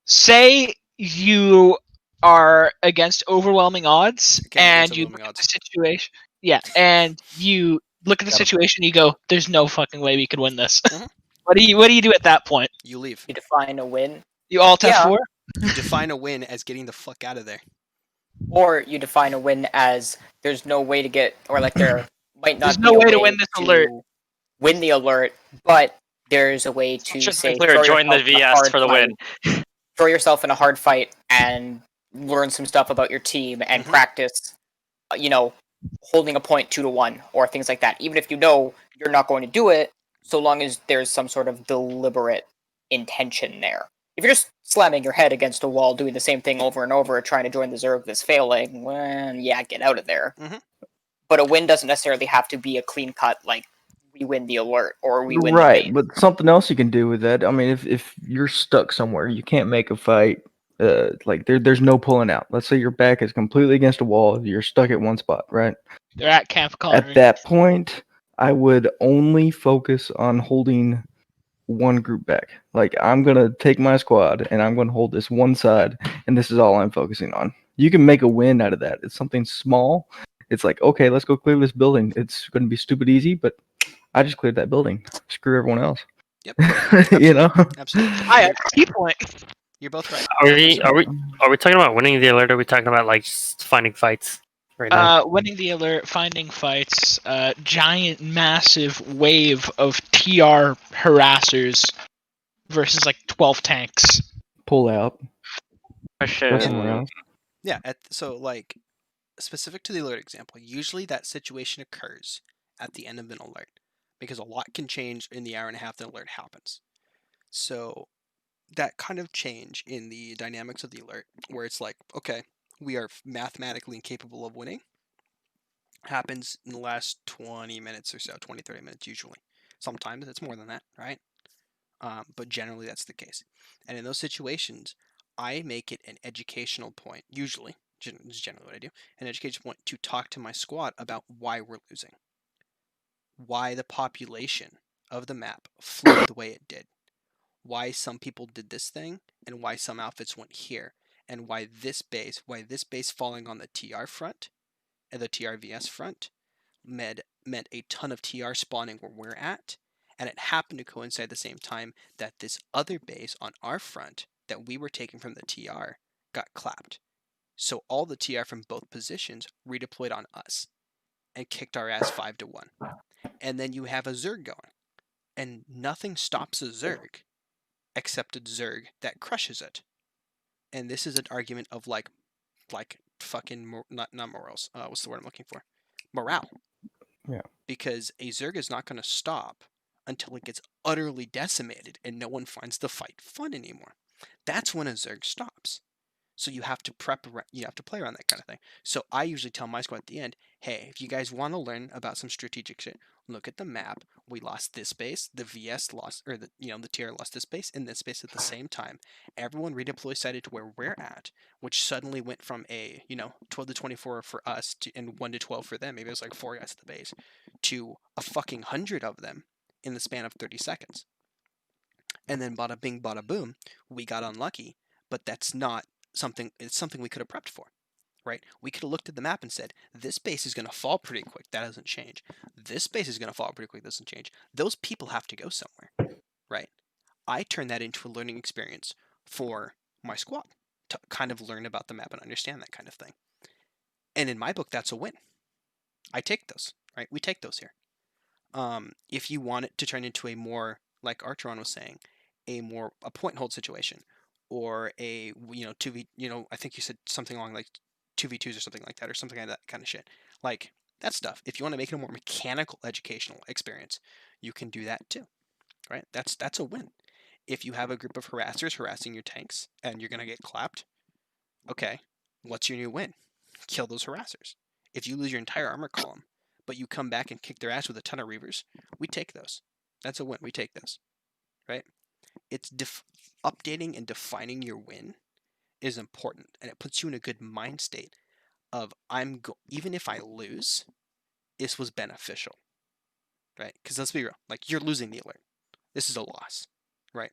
say you are against overwhelming odds, and you look at the situation. Yeah, and you look at the situation, and you go, "There's no fucking way we could win this." What do you do at that point? You leave. You define a win. You alt F4? You define a win as getting the fuck out of there. Or you define a win as there's no way to get, or like there might not There's be no a way to win this alert. Win the alert, but there's a way to say join the VS for the win. Throw yourself in a hard fight and learn some stuff about your team and practice, holding a point 2-1 or things like that. Even if you know you're not going to do it, so long as there's some sort of deliberate intention there. If you're just slamming your head against a wall, doing the same thing over and over, trying to join the Zerg that's failing, well, yeah, get out of there. But a win doesn't necessarily have to be a clean cut, like, we win the alert or we win the game. But something else you can do with that. I mean, if you're stuck somewhere, you can't make a fight. Like there's no pulling out. Let's say your back is completely against a wall. You're stuck at one spot, right? They're at Camp Connery. At that point, I would only focus on holding one group back. Like, I'm gonna take my squad and I'm gonna hold this one side, and this is all I'm focusing on. You can make a win out of that. It's something small. It's like, okay, let's go clear this building. It's gonna be stupid easy, but I just cleared that building. Screw everyone else. Yep. You know? Absolutely. I have a key point. You're both right. Are we talking about winning the alert? Or are we talking about like just finding fights right now? Winning the alert, finding fights, giant, massive wave of TR harassers versus like 12 tanks. Pull out. Yeah. So like, specific to the alert example, usually that situation occurs at the end of an alert because a lot can change in the hour and a half the alert happens. So that kind of change in the dynamics of the alert, where it's like, okay, we are mathematically incapable of winning, happens in the last 20 minutes or so, 20, 30 minutes usually. Sometimes it's more than that, right? But generally that's the case. And in those situations, I make it an educational point, usually, this is generally what I do, an educational point to talk to my squad about why we're losing. Why the population of the map flew the way it did. Why some people did this thing, and why some outfits went here, and why this base falling on the TR front, and the TRVS front, meant a ton of TR spawning where we're at, and it happened to coincide at the same time that this other base on our front that we were taking from the TR got clapped. So all the TR from both positions redeployed on us and kicked our ass 5-1. And then you have a Zerg going, and nothing stops a Zerg except a Zerg that crushes it. And this is an argument of like fucking not morals. What's the word I'm looking for? Morale. Yeah. Because a Zerg is not going to stop until it gets utterly decimated and no one finds the fight fun anymore. That's when a Zerg stops. So you have to you have to play around that kind of thing. So I usually tell my squad at the end, hey, if you guys want to learn about some strategic shit, look at the map. We lost this base, the VS lost, or the TR lost this base and this base at the same time. Everyone redeploy sighted to where we're at, which suddenly went from a 12 to 24 for us and 1 to 12 for them. Maybe it was like 4 guys at the base, to a fucking 100 of them in the span of 30 seconds. And then bada bing, bada boom, we got unlucky, but that's not something we could have prepped for, right? We could have looked at the map and said, this base is going to fall pretty quick. That doesn't change. This base is going to fall pretty quick. Doesn't change. Those people have to go somewhere, right? I turn that into a learning experience for my squad to kind of learn about the map and understand that kind of thing. And in my book, that's a win. I take those, right? We take those here. If you want it to turn into a more, like Archeron was saying, a point hold situation, or a 2v, I think you said something along like 2v2s or something like that, or something like that kind of shit. Like, That stuff. If you want to make it a more mechanical educational experience, you can do that too, right? That's a win. If you have a group of harassers harassing your tanks and you're gonna get clapped, okay, what's your new win? Kill those harassers. If you lose your entire armor column, but you come back and kick their ass with a ton of reavers, we take those. That's a win. We take those, right? It's updating and defining your win is important, and it puts you in a good mind state of even if I lose, this was beneficial, right? Because let's be real, like you're losing the alert. This is a loss, right?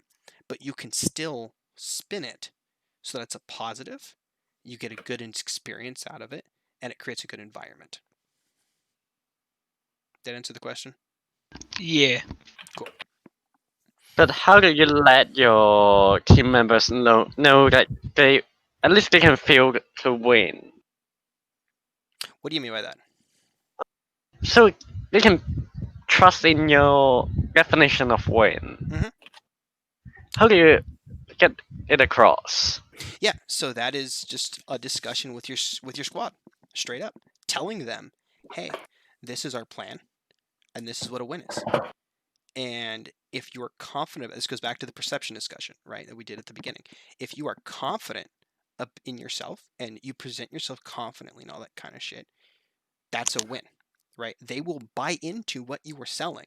But you can still spin it so that it's a positive. You get a good experience out of it, and it creates a good environment. Did that answer the question? Yeah. Cool. But how do you let your team members know that they at least they can feel to win? What do you mean by that? So they can trust in your definition of win. Mm-hmm. How do you get it across? Yeah, so that is just a discussion with your squad, straight up, telling them, "Hey, this is our plan, and this is what a win is." And if you are confident, this goes back to the perception discussion, right, that we did at the beginning. If you are confident up in yourself and you present yourself confidently and all that kind of shit, that's a win, right? They will buy into what you are selling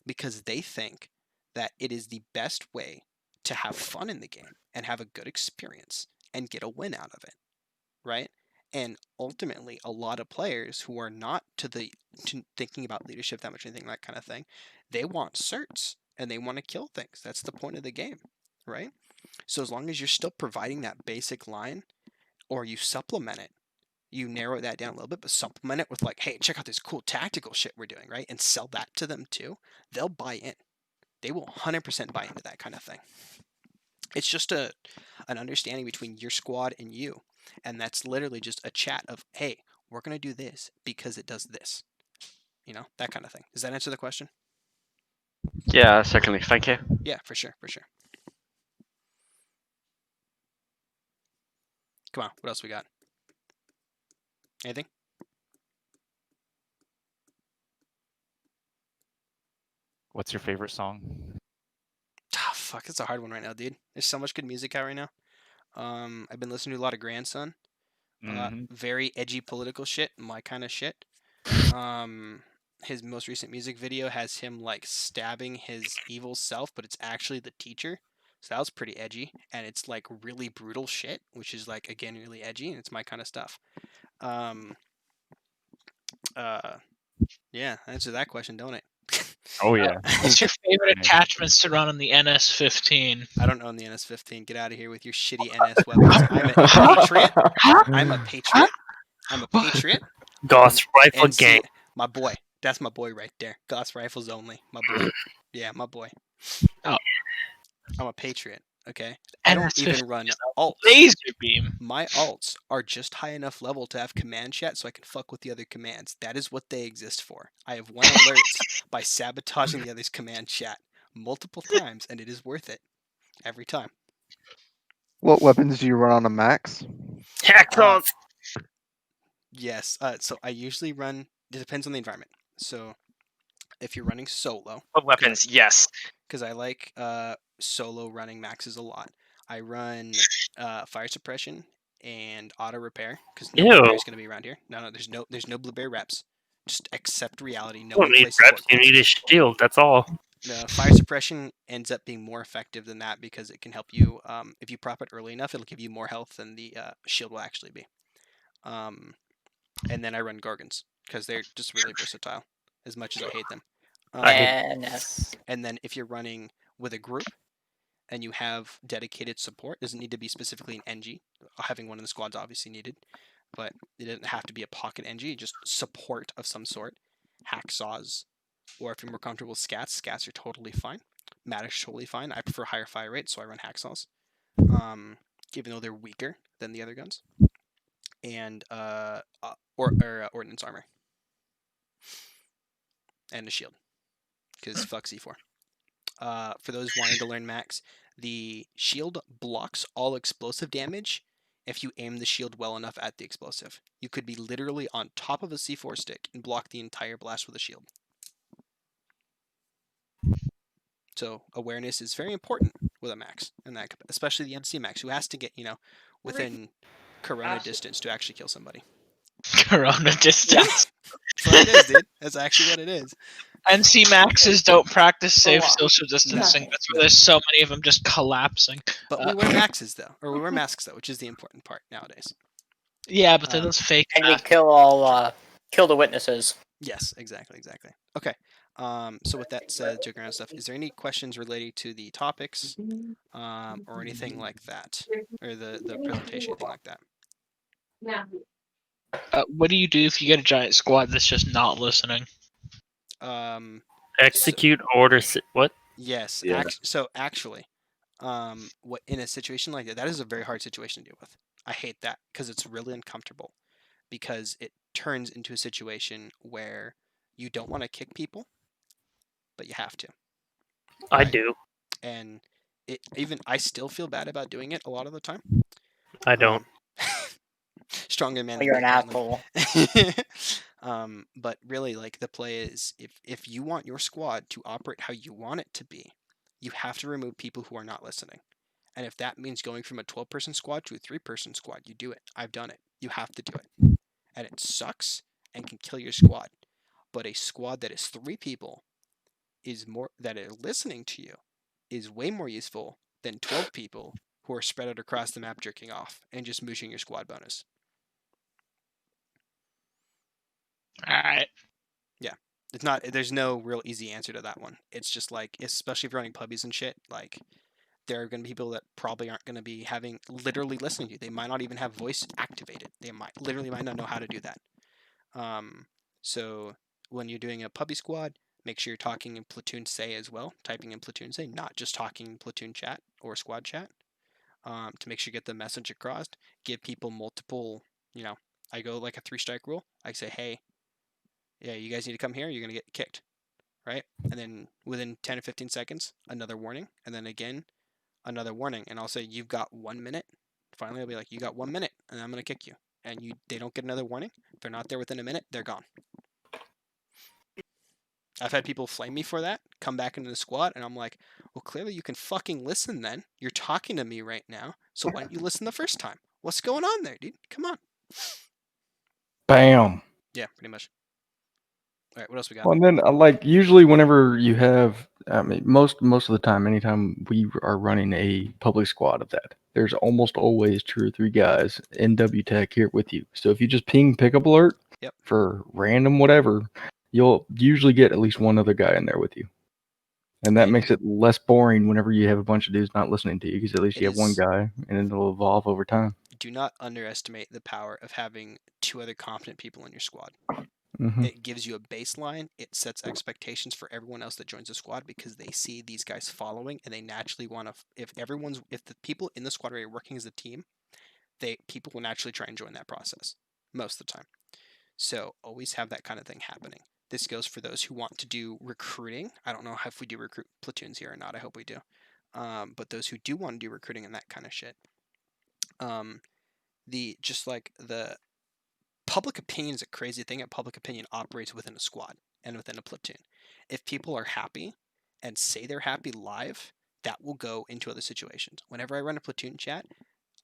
because they think that it is the best way to have fun in the game and have a good experience and get a win out of it, right? And ultimately, a lot of players who are not to thinking about leadership that much, anything that kind of thing, they want certs and they want to kill things. That's the point of the game, right? So as long as you're still providing that basic line, or you supplement it, you narrow that down a little bit, but supplement it with like, hey, check out this cool tactical shit we're doing, right? And sell that to them too. They'll buy in. They will 100% buy into that kind of thing. It's just an understanding between your squad and you. And that's literally just a chat of, hey, we're going to do this because it does this. You know, that kind of thing. Does that answer the question? Yeah, certainly. Thank you. Yeah, for sure, for sure. Come on, what else we got? Anything? What's your favorite song? Ah, fuck, it's a hard one right now, dude. There's so much good music out right now. I've been listening to a lot of Grandson. Very edgy political shit, my kind of shit. His most recent music video has him like stabbing his evil self, but it's actually the teacher. So that was pretty edgy, and it's like really brutal shit, which is like again really edgy, and it's my kind of stuff. Yeah, answer that question, don't it? Oh yeah. What's your favorite attachments to run on the NS15? I don't own the NS15. Get out of here with your shitty NS weapons. I'm a patriot. I'm a patriot. I'm a patriot. Gauss rifle NC, gang. my boy. That's my boy right there. Gauss rifles only. My boy. Yeah, my boy. Oh. I'm a patriot. Okay. I don't even run alts. Laser beam. My alts are just high enough level to have command chat so I can fuck with the other commands. That is what they exist for. I have won alerts by sabotaging the other's command chat multiple times, and it is worth it every time. What weapons do you run on a max? Hackles. Yes. So I usually run. It depends on the environment. So if you're running solo, What weapons? Yes. because I like solo running maxes a lot. I run fire suppression and auto repair because no blueberry is going to be around here. No, there's no blueberry reps. Just accept reality. No You one don't need plays reps. support. You need a shield. That's all. Fire suppression ends up being more effective than that because it can help you. If you prop it early enough, it'll give you more health than the shield will actually be. And then I run Gorgons because they're just really versatile. As much as I hate them. And then if you're running with a group and you have dedicated support, doesn't need to be specifically an NG. Having one in the squad's obviously needed, but it doesn't have to be a pocket NG. Just support of some sort. Hacksaws, or if you're more comfortable with scats are totally fine. Maddox totally fine. I prefer higher fire rate, so I run hacksaws. Even though they're weaker than the other guns. And ordnance armor. And a shield. Because fuck C4. For those wanting to learn max, the shield blocks all explosive damage if you aim the shield well enough at the explosive. You could be literally on top of a C4 stick and block the entire blast with a shield. So awareness is very important with a max, and that especially the NC max, who has to get within Corona distance to actually kill somebody. Corona distance. That's what it is, dude. That's actually what it is. NC maxes don't practice safe social distancing. That's why there's so many of them just collapsing. But we wear maxes though, or we wear masks though, which is the important part nowadays. Yeah, but they're those fake. And we masks. kill the witnesses. Yes, exactly. Okay. So with that said, joking around stuff, is there any questions related to the topics, or anything like that, or the presentation, anything like that? What do you do if you get a giant squad that's just not listening? Execute order. What? Yes. Yeah. So actually, what in a situation like that is a very hard situation to deal with. I hate that because it's really uncomfortable, because it turns into a situation where you don't want to kick people, but you have to. I do. And I still feel bad about doing it a lot of the time. I don't. Stronger man. You're an asshole. But really, like, the play is, if you want your squad to operate how you want it to be, you have to remove people who are not listening. And if that means going from a 12-person squad to a 3-person squad, you do it. I've done it. You have to do it. And it sucks and can kill your squad. But a squad that is 3 people that are listening to you is way more useful than 12 people who are spread out across the map jerking off and just mooshing your squad bonus. Alright. Yeah. There's no real easy answer to that one. It's just like, especially if you're running pubbies and shit, like, there are going to be people that probably aren't going to be literally listening to you. They might not even have voice activated. They might not know how to do that. So when you're doing a puppy squad, make sure you're talking in platoon say as well, typing in platoon say, not just talking in platoon chat or squad chat, to make sure you get the message across. Give people multiple, I go like a 3-strike rule. I say, hey, yeah, you guys need to come here, you're going to get kicked, right? And then within 10 or 15 seconds, another warning, and then again, another warning, and I'll say, you've got 1 minute. Finally, I'll be like, you got 1 minute, and I'm going to kick you. And they don't get another warning. If they're not there within a minute, they're gone. I've had people flame me for that, come back into the squad, and I'm like, well, clearly you can fucking listen then. You're talking to me right now, so why don't you listen the first time? What's going on there, dude? Come on. Bam. Yeah, pretty much. All right, what else we got? Well, and then like usually whenever you have, I mean, most of the time, anytime we are running a public squad of that, there's almost always 2 or 3 guys in WTech here with you. So if you just ping pickup alert for random whatever, you'll usually get at least one other guy in there with you. And that makes it less boring whenever you have a bunch of dudes not listening to you, because at least you have one guy, and it'll evolve over time. Do not underestimate the power of having 2 other competent people in your squad. Mm-hmm. It gives you a baseline. It sets expectations for everyone else that joins the squad, because they see these guys following, and they naturally want to. If the people in the squad are working as a team, people will naturally try and join that process most of the time. So always have that kind of thing happening. This goes for those who want to do recruiting. I don't know if we do recruit platoons here or not. I hope we do. But those who do want to do recruiting and that kind of shit, the public opinion is a crazy thing, and public opinion operates within a squad and within a platoon. If people are happy and say they're happy live, that will go into other situations. Whenever I run a platoon chat,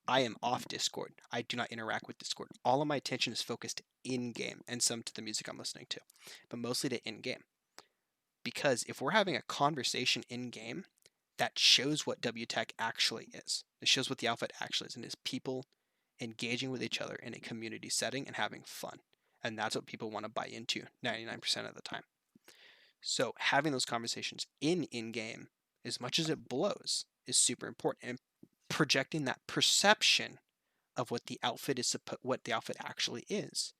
I am off Discord. I do not interact with Discord. All of my attention is focused in-game, and some to the music I'm listening to, but mostly to in-game. Because if we're having a conversation in-game, that shows what WTech actually is. It shows what the outfit actually is, and is people engaging with each other in a community setting and having fun. And that's what people want to buy into 99% of the time. So having those conversations in-game, as much as it blows, is super important. And projecting that perception of what the outfit actually is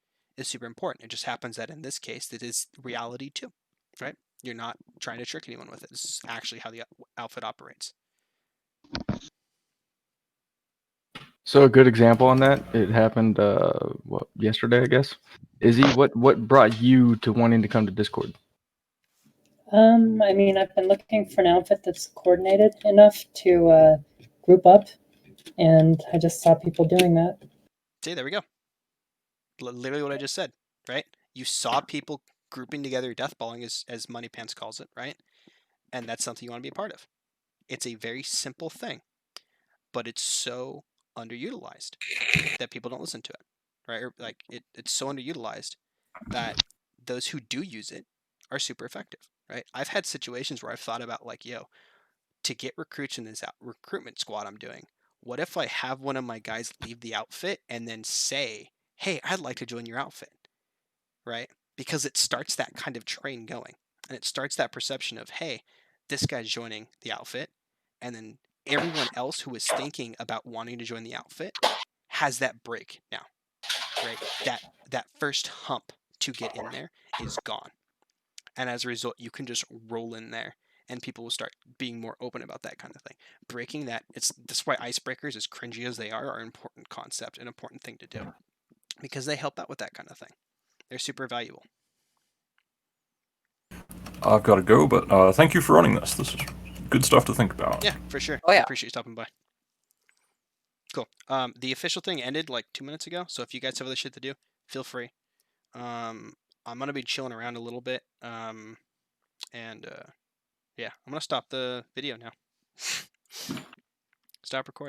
super important. It just happens that in this case, it is reality too, right? You're not trying to trick anyone with it. This is actually how the outfit operates. So a good example on that, it happened yesterday, I guess. Izzy, what brought you to wanting to come to Discord? I mean, I've been looking for an outfit that's coordinated enough to group up and I just saw people doing that. See, there we go. Literally what I just said, right? You saw people grouping together deathballing, as Money Pants calls it, right? And that's something you want to be a part of. It's a very simple thing, but it's so underutilized that people don't listen to it, right? Or like it's so underutilized that those who do use it are super effective, right? I've had situations where I've thought about like, yo, to get recruits in this recruitment squad I'm doing, what if I have one of my guys leave the outfit and then say, hey, I'd like to join your outfit, right? Because it starts that kind of train going, and it starts that perception of, hey, this guy's joining the outfit, and then everyone else who is thinking about wanting to join the outfit has that break now, right? That first hump to get in there is gone, and as a result, you can just roll in there, and people will start being more open about that kind of thing. Breaking that's why icebreakers, as cringy as they are an important concept, an important thing to do, because they help out with that kind of thing. They're super valuable. I've got to go, but thank you for running this. This is good stuff to think about. Yeah, for sure. Oh, yeah. I appreciate you stopping by. Cool. The official thing ended like 2 minutes ago, so if you guys have other shit to do, feel free. I'm gonna be chilling around a little bit. And yeah, I'm gonna stop the video now. Stop recording.